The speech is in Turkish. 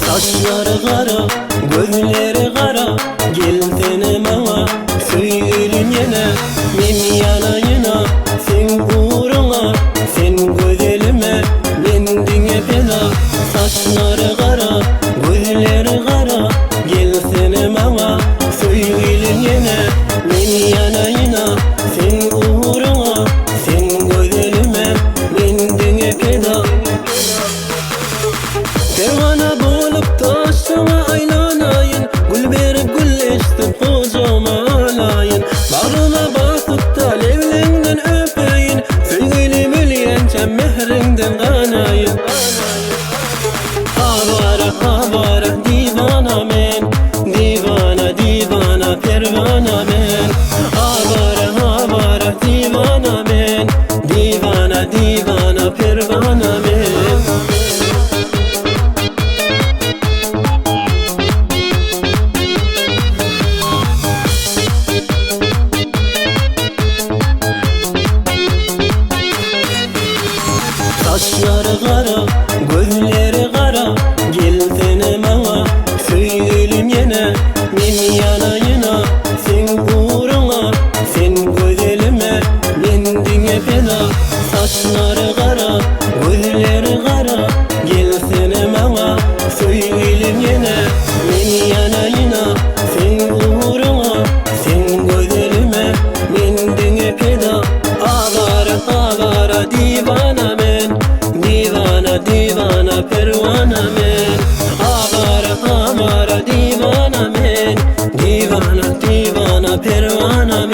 Saçları kara, gözleri kara, gel tenime söyleyeyim yine. Men yanayına, sen uğruna, sen güzelime, men dine feda. Saçları kara, gözleri kara, gel tenime söyleyeyim yine. Men yanayına, sen uğruna, sen güzelime, men dine feda. Pervana bolup taşıma aylanayın, gül berip gülleştip kocama alayın. Bağrına basıp da levlenden öpeyin, sevgilim ölyençe mehrinden kanayın. Avara avara divana men, divana divana pervana men. Avara avara divana men, divana divana pervana men. Saçları kara, gözleri kara, gel tenime söyleyeyim yine. Men yanayına, sen uğruna, sen güzelime, men dine feda. Saçları kara, gözleri kara, gel tenime söyleyeyim yine. Men yanayına, sen uğruna, sen güzelime, men dine feda. Avara avara divana men, divana divana pervana men. Avara avara divana men, divana divana pervana